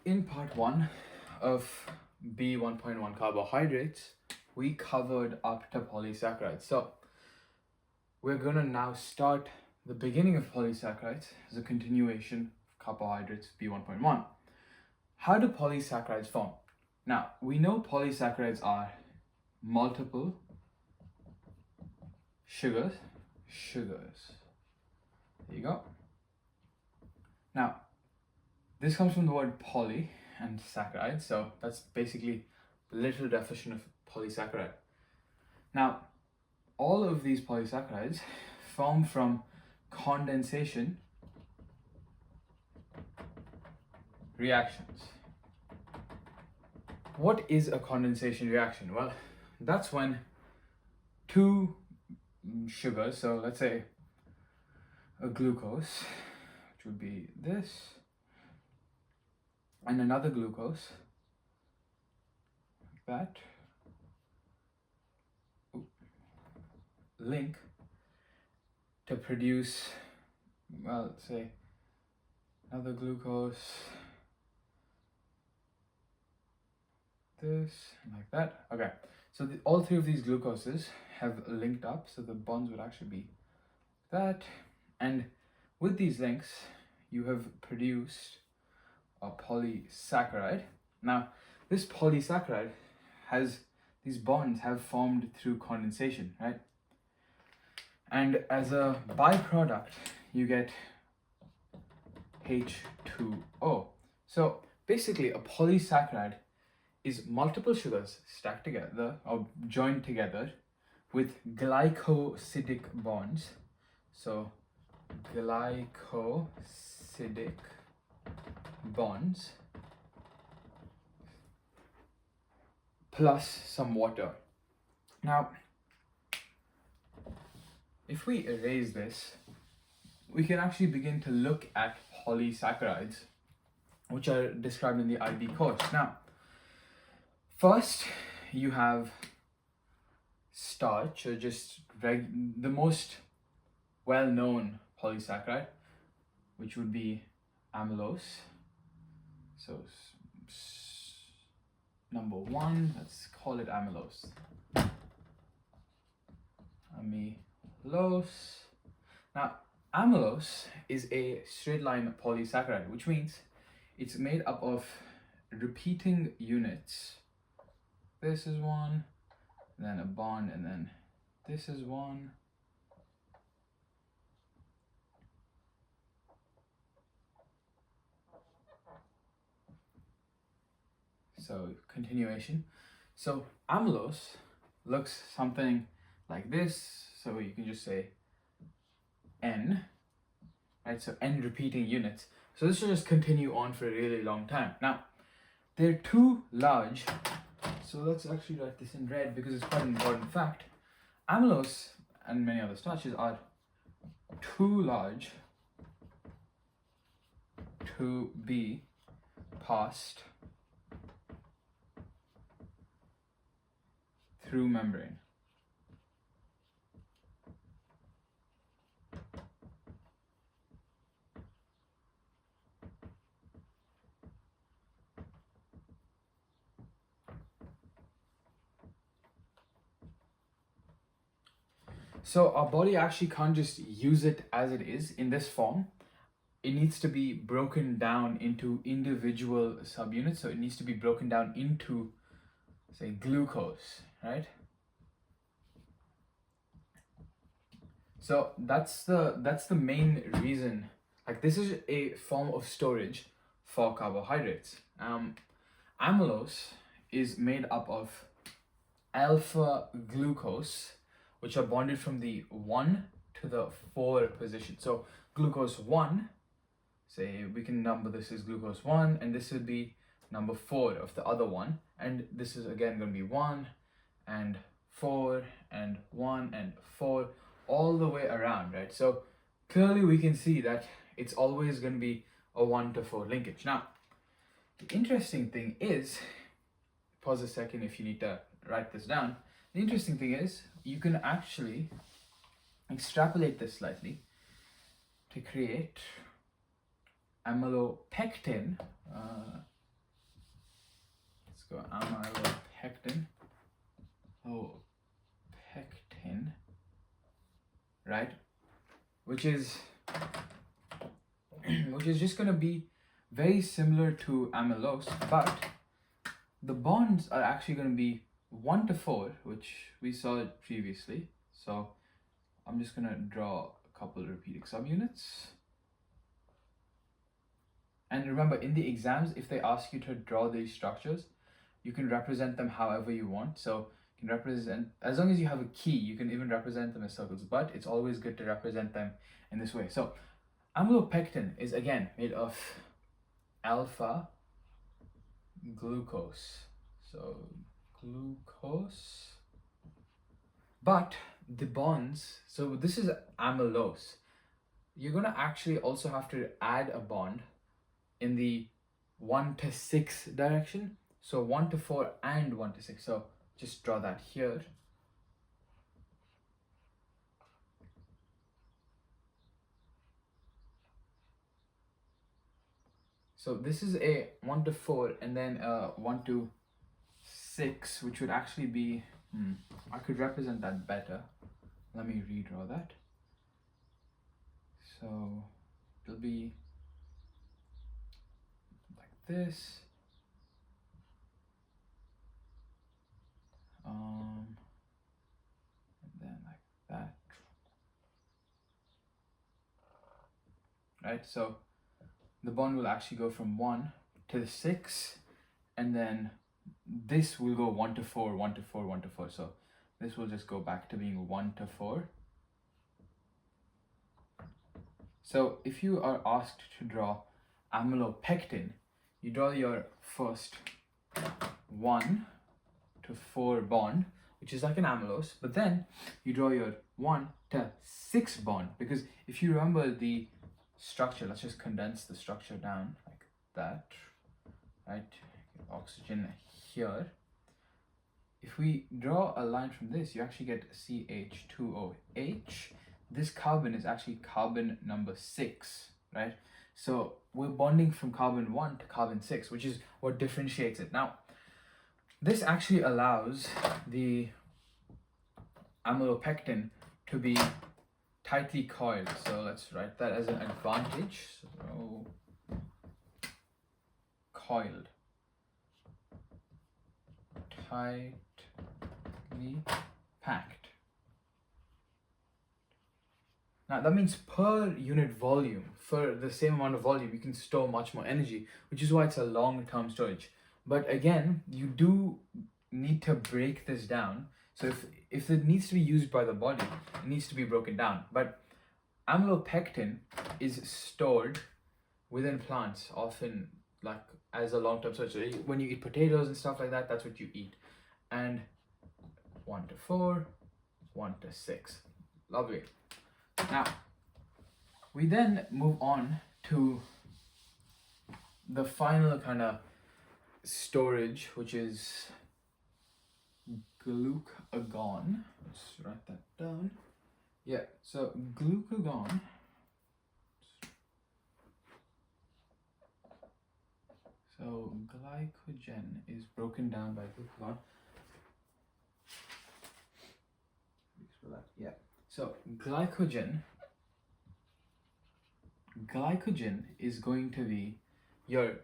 in part 1 of B1.1 carbohydrates, we covered up to polysaccharides. So we're gonna now start the beginning of polysaccharides as a continuation of carbohydrates B1.1. How do polysaccharides form? Now, we know polysaccharides are multiple sugars. There you go. Now, this comes from the word poly and saccharide, so that's basically the literal definition of polysaccharide. Now, all of these polysaccharides form from condensation reactions. What is a condensation reaction? Well, that's when two sugars, so let's say a glucose, which would be this, and another glucose, like that, link to produce, well, let's say another glucose, this, and like that. Okay, so all three of these glucoses have linked up, so the bonds would actually be that, and with these links, you have produced a polysaccharide. Now, this polysaccharide has, these bonds have formed through condensation, right? And as a byproduct, you get H2O. So basically, a polysaccharide is multiple sugars stacked together or joined together with glycosidic bonds. So glycosidic bonds plus some water. Now, if we erase this, we can actually begin to look at polysaccharides, which are described in the IB course. Now, first you have starch, or just the most well-known polysaccharide, which would be amylose. So number 1, let's call it amylose. Amylose. Now, amylose is a straight line polysaccharide, which means it's made up of repeating units. This is one, then a bond, and then this is one. So continuation. So amylose looks something like this. So you can just say N, right? So N repeating units. So this will just continue on for a really long time. Now, they're too large. So let's actually write this in red because it's quite an important fact. Amylose and many other starches are too large to be passed through membrane. So our body actually can't just use it as it is in this form. It needs to be broken down into individual subunits. So it needs to be broken down into, say, glucose, right? So that's the main reason. Like, this is a form of storage for carbohydrates. Amylose is made up of alpha glucose, which are bonded from the 1 to the 4 position. So glucose 1, say we can number this as glucose 1, and this would be number 4 of the other one, and this is again going to be 1 and 4 and 1 and 4 all the way around, right? So clearly we can see that it's always going to be a 1 to 4 linkage. Now, the interesting thing is, pause a second if you need to write this down. The interesting thing is, you can actually extrapolate this slightly to create amylopectin, go amylopectin. Oh, pectin, right? Which is just gonna be very similar to amylose, but the bonds are actually gonna be 1 to 4, which we saw previously. So I'm just gonna draw a couple repeating subunits. And remember, in the exams, if they ask you to draw these structures, you can represent them however you want. So you can represent, as long as you have a key, you can even represent them as circles, but it's always good to represent them in this way. So amylopectin is again made of alpha glucose. So glucose, but the bonds, so this is amylose. You're gonna actually also have to add a bond in the 1 to 6 direction. So 1 to 4 and 1 to 6. So just draw that here. So this is a 1 to 4 and then 1 to 6, which would actually be, I could represent that better. Let me redraw that. So it'll be like this. And then like that. Right, so the bond will actually go from 1 to 6, and then this will go 1 to 4, 1 to 4, 1 to 4. So this will just go back to being 1 to 4. So if you are asked to draw amylopectin, you draw your first 1 to 4 bond, which is like an amylose, but then you draw your 1 to 6 bond, because if you remember the structure, let's just condense the structure down like that, right? Oxygen here. If we draw a line from this, you actually get CH2OH. This carbon is actually carbon number 6, right? So we're bonding from carbon 1 to carbon 6, which is what differentiates it. Now, this actually allows the amylopectin to be tightly coiled. So let's write that as an advantage. So coiled, tightly packed. Now that means per unit volume, for the same amount of volume, you can store much more energy, which is why it's a long-term storage. But again, you do need to break this down. So if it needs to be used by the body, it needs to be broken down. But amylopectin is stored within plants, often like as a long-term storage. So when you eat potatoes and stuff like that, that's what you eat. And 1 to 4, 1 to 6. Lovely. Now, we then move on to the final kind of storage, which is glucagon. Let's write that down. Yeah, so glucagon. So glycogen is broken down by glucagon. Yeah. So glycogen is going to be your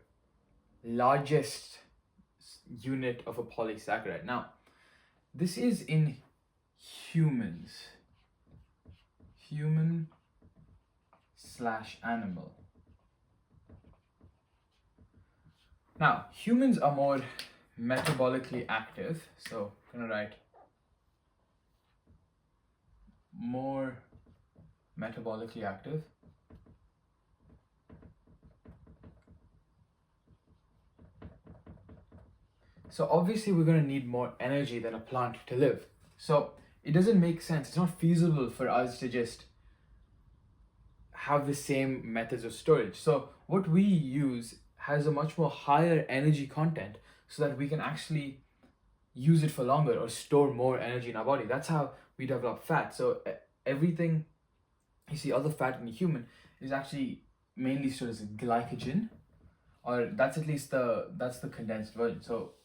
largest unit of a polysaccharide. Now, this is in humans, human/animal. Now, humans are more metabolically active, so I'm gonna write more metabolically active. So obviously we're going to need more energy than a plant to live. So it doesn't make sense. It's not feasible for us to just have the same methods of storage. So what we use has a much more higher energy content so that we can actually use it for longer or store more energy in our body. That's how we develop fat. So everything you see, other fat in the human is actually mainly stored as glycogen, or that's at least that's the condensed version. So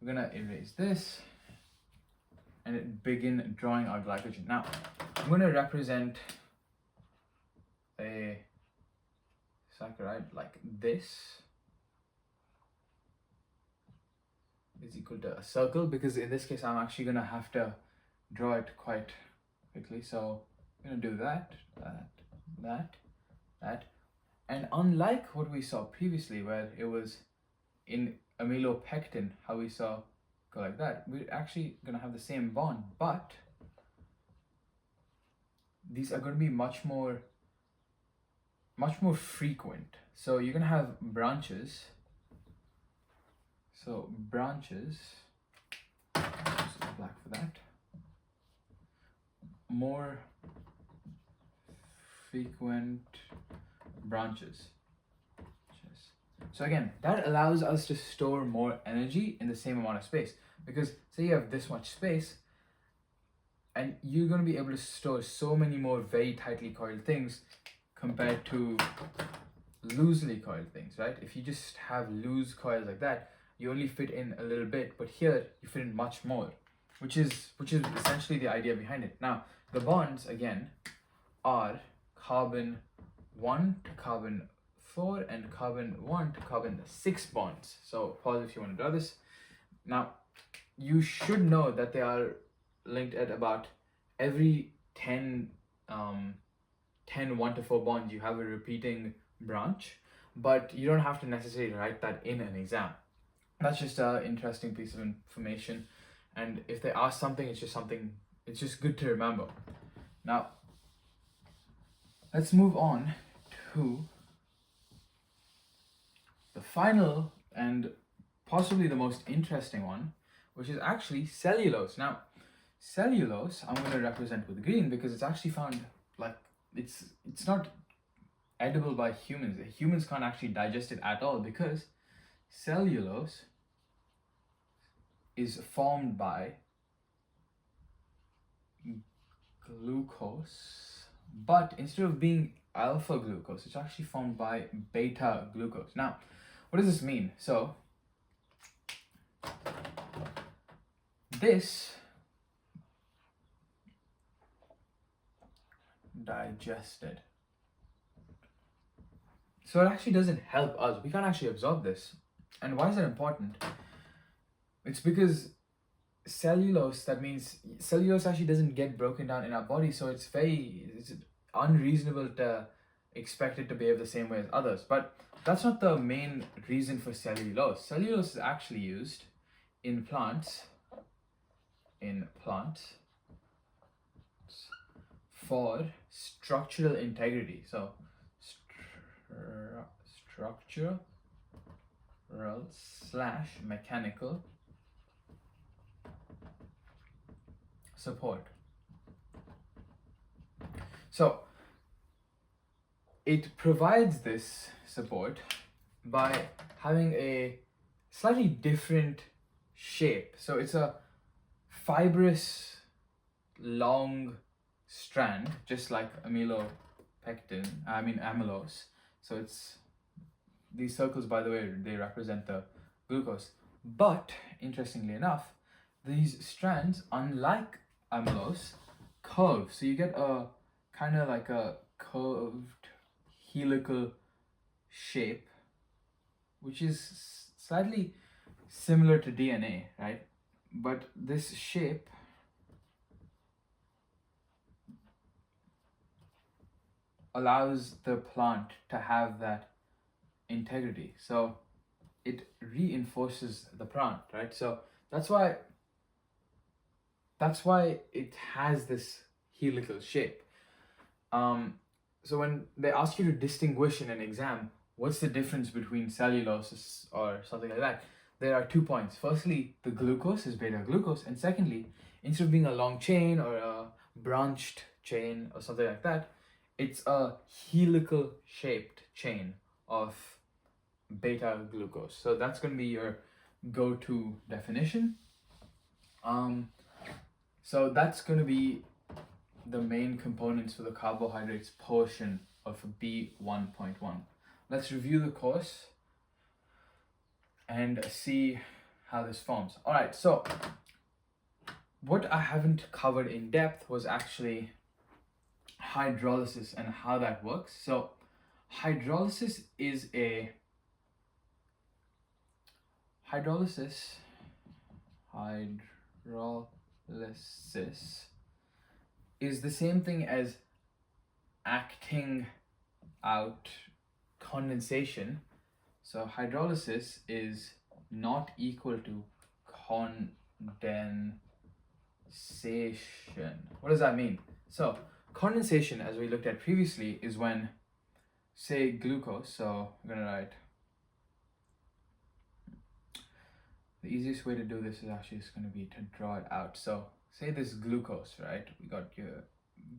we're gonna erase this and begin drawing our glycogen. Now, I'm gonna represent a saccharide like this is equal to a circle, because in this case, I'm actually gonna have to draw it quite quickly. So I'm gonna do that, that. And unlike what we saw previously, where it was in amylopectin, how we saw go like that, we're actually gonna have the same bond, but these are gonna be much more frequent. So you're gonna have branches. So branches, just black for that, more frequent branches. So again, that allows us to store more energy in the same amount of space, because say you have this much space and you're going to be able to store so many more very tightly coiled things compared to loosely coiled things, right? If you just have loose coils like that, you only fit in a little bit, but here you fit in much more, which is essentially the idea behind it. Now, the bonds again are carbon 1 to carbon 4 and carbon 1 to carbon 6 bonds. So pause if you want to draw this. Now, you should know that they are linked at about every 10 1 to 4 bonds you have a repeating branch, but you don't have to necessarily write that in an exam. That's just an interesting piece of information, and if they ask something, it's just good to remember. Now, let's move on to the final and possibly the most interesting one, which is actually cellulose. Now, cellulose I'm going to represent with green because it's actually found, like, it's not edible by humans. Humans can't actually digest it at all, because cellulose is formed by glucose, but instead of being alpha glucose, it's actually formed by beta glucose. Now, what does this mean? So this digested. So it actually doesn't help us. We can't actually absorb this. And why is that important? It's because cellulose, that means cellulose actually doesn't get broken down in our body, so it's unreasonable to expect it to behave the same way as others. But that's not the main reason for cellulose. Cellulose is actually used in plants for structural integrity. So structural / mechanical support. So it provides this support by having a slightly different shape. So it's a fibrous, long strand, just like amylose. So it's these circles, by the way, they represent the glucose. But interestingly enough, these strands, unlike amylose, curve. So you get a kind of like a curved helical shape, which is slightly similar to DNA, right? But this shape allows the plant to have that integrity. So it reinforces the plant, right? So that's why it has this helical shape. So when they ask you to distinguish in an exam, what's the difference between cellulose or something like that, there are 2 points. Firstly, the glucose is beta glucose, and secondly, instead of being a long chain or a branched chain or something like that, it's a helical shaped chain of beta glucose. So that's going to be your go-to definition. So that's going to be the main components for the carbohydrates portion of B1.1. Let's review the course and see how this forms. All right, so what I haven't covered in depth was actually hydrolysis and how that works. So hydrolysis is a hydrolysis is the same thing as acting out condensation. So hydrolysis is not equal to condensation. What does that mean? So condensation, as we looked at previously, is when, say, glucose. So I'm gonna write, the easiest way to do this is actually just gonna be to draw it out. So say this glucose, right? We got your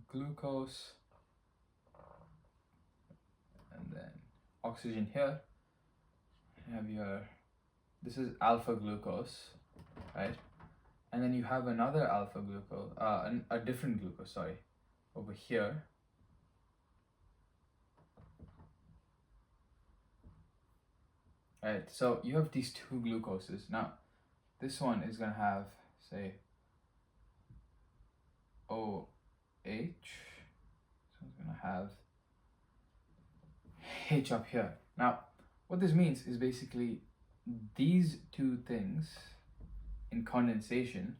glucose and then oxygen here. You have your, this is alpha glucose, right? And then you have another alpha glucose, a different glucose, sorry, over here. Right, so you have these two glucoses. Now, this one is gonna have, say, OH. So it's gonna have H up here. Now, what this means is basically these two things in condensation.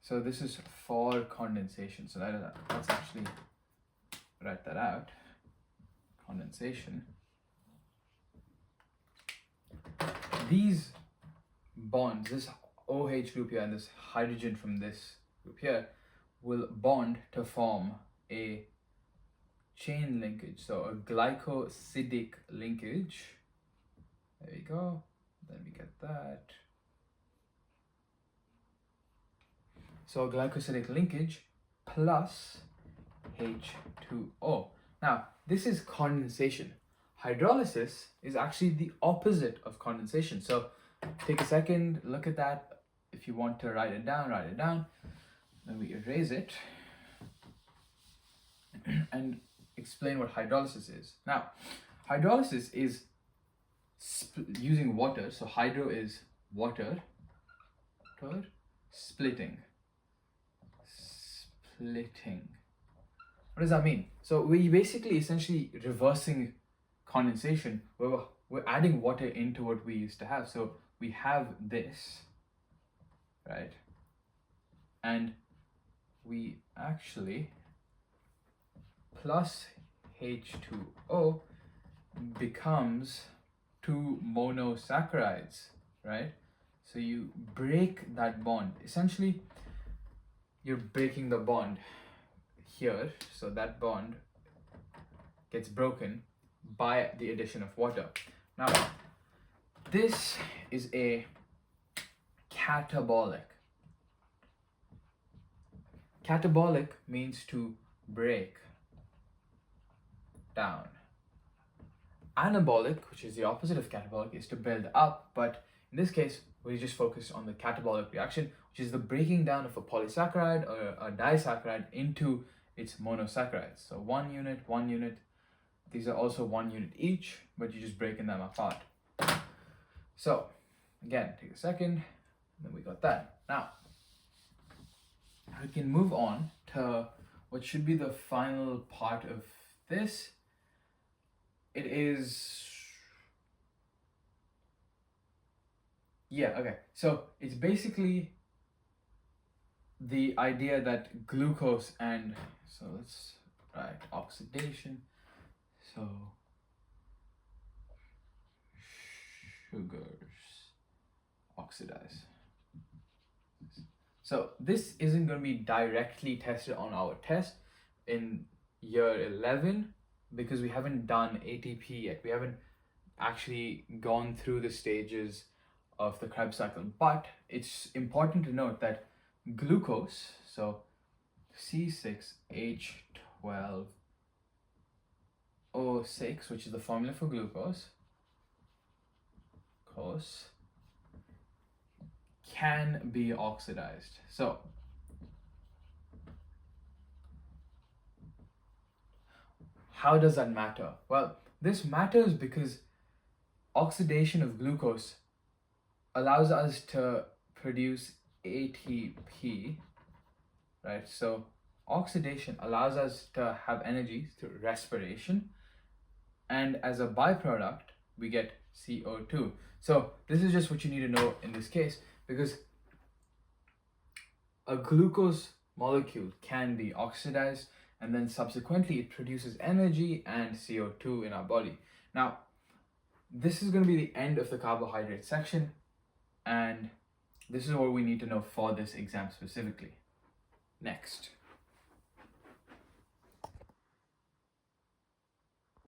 So this is for condensation. So let's actually write that out. Condensation. These bonds, this OH group here and this hydrogen from this group here, will bond to form a chain linkage, so a glycosidic linkage. There we go. Then we get that. So a glycosidic linkage plus H2O. Now, this is condensation. Hydrolysis is actually the opposite of condensation. So take a second, look at that. If you want to write it down, write it down. Then we erase it and explain what hydrolysis is. Now, hydrolysis is using water. So hydro is water, splitting. What does that mean? So we basically essentially reversing condensation, where we're adding water into what we used to have. So we have this, right? And we actually plus H2O becomes two monosaccharides, right? So you break that bond. Essentially, you're breaking the bond here. So that bond gets broken by the addition of water. Now, this is a catabolic. Catabolic means to break down. Anabolic, which is the opposite of catabolic, is to build up, but in this case, we just focus on the catabolic reaction, which is the breaking down of a polysaccharide or a disaccharide into its monosaccharides. So one unit. These are also 1 unit each, but you're just breaking them apart. So again, take a second, and then we got that. Now, we can move on to what should be the final part of this. It is, so it's basically the idea that glucose and, so let's write oxidation, so sugars oxidize. So this isn't going to be directly tested on our test in year 11 because we haven't done ATP yet. We haven't actually gone through the stages of the Krebs cycle. But it's important to note that glucose, so C6H12O6, which is the formula for glucose, can be oxidized. So how does that matter? Well, this matters because oxidation of glucose allows us to produce ATP, right? So oxidation allows us to have energy through respiration, and as a byproduct, we get CO2. So this is just what you need to know in this case, because a glucose molecule can be oxidized and then subsequently it produces energy and CO2 in our body. Now, this is going to be the end of the carbohydrate section, and this is what we need to know for this exam specifically. Next.